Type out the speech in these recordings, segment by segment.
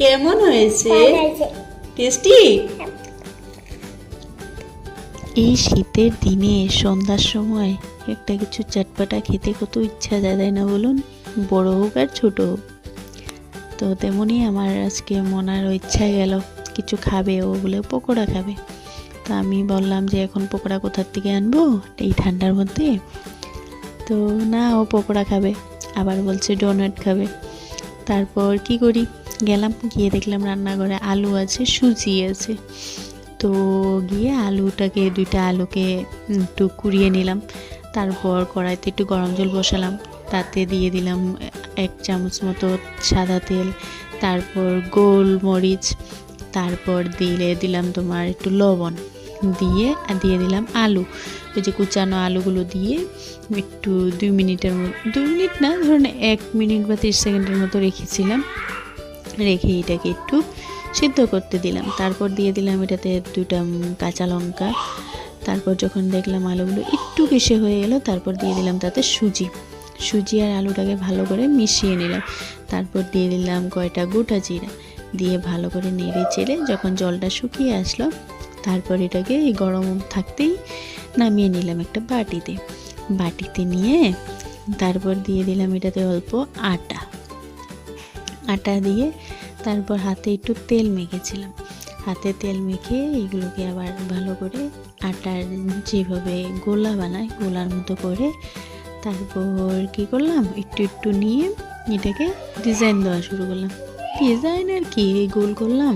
কেমন হয়েছে? টেস্টি? এই শীতের দিনে সন্ধ্যার সময় একটা কিছু চটপটা খেতে কত ইচ্ছা যায়, তাই না বলুন? বড় হোক আর ছোট হোক। তো তেমনই আমার আজকে মনারও ইচ্ছা গেল কিছু খাবে, ও বলে পকোড়া খাবে। তো আমি বললাম যে এখন পকোড়া কোথার থেকে আনবো এই ঠান্ডার মধ্যে? তো না, ও পকোড়া খাবে, আবার বলছে ডোনাট খাবে। তারপর কি করি, গেলাম, গিয়ে দেখলাম রান্নাঘরে আলু আছে, সুজি আছে। তো গিয়ে দুইটা আলুকে একটু কুড়িয়ে নিলাম। তারপর কড়াইতে একটু গরম জল বসালাম, তাতে দিয়ে দিলাম 1 চামচ মতো সাদা তেল, তারপর গোলমরিচ, তারপর দিলাম তোমার একটু লবণ, দিয়ে দিলাম আলু, ওই যে কুচানো আলুগুলো দিয়ে একটু 2 মিনিট না, ধরুন 1 মিনিট বা 30 সেকেন্ডের মতো রেখেছিলাম। রেখে এটাকে একটু সিদ্ধ করতে দিলাম। তারপর দিয়ে দিলাম এটাতে 2টা কাঁচা লঙ্কা। তারপর যখন দেখলাম আলুগুলো একটু কষে হয়ে গেল, তারপর দিয়ে দিলাম তাতে সুজি আর আলুটাকে ভালো করে মিশিয়ে নিলাম। তারপর দিয়ে দিলাম কয়টা গোটা জিরা, দিয়ে ভালো করে নেড়ে চেড়ে যখন জলটা শুকিয়ে আসলো, তারপর এটাকে এই গরম থাকতেই নামিয়ে নিলাম একটা বাটিতে নিয়ে। তারপর দিয়ে দিলাম এটাতে অল্প আটা দিয়ে, তারপর হাতে একটু তেল মেখেছিলাম। হাতে তেল মেখে এগুলোকে আবার ভালো করে আটার যেভাবে গোলা বানায় গোলার মতো করে, তারপর কি করলাম, একটু নিয়ে এটাকে ডিজাইন দেওয়া শুরু করলাম। ডিজাইন আর কি, গোল করলাম,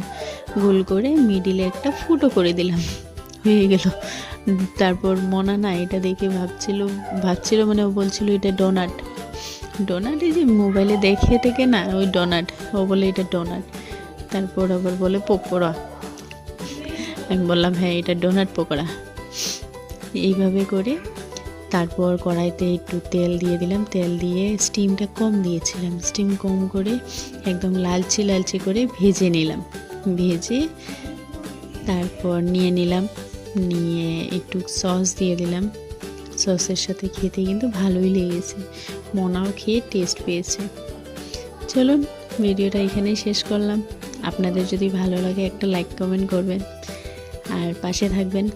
গোল করে মিডিলে একটা ফুটো করে দিলাম, হয়ে গেল। তারপর মনা না এটা দেখে ভাবছিল মানে ও বলছিল এটা ডোনাট, এই যে মোবাইলে দেখে থেকে না, ওই ডোনাট, ও বলে এটা ডোনাট। তারপর আবার বলে পকোড়া, আমি বললাম হ্যাঁ এটা ডোনাট পকোড়া। এইভাবে করে তারপর কড়াইতে একটু তেল দিয়ে দিলাম, তেল দিয়ে স্টিমটা কম দিয়েছিলাম, স্টিম কম করে একদম লালচে করে ভেজে নিলাম। ভেজে তারপর নিয়ে একটু সস দিয়ে দিলাম। সসের সাথে খেতে কিন্তু ভালোই লেগেছে, মনাও খেয়ে টেস্ট পেয়েছে। চলুন ভিডিওটা এখানেই শেষ করলাম। আপনাদের যদি ভালো লাগে একটা লাইক কমেন্ট করবেন আর পাশে থাকবেন।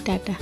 টাটা।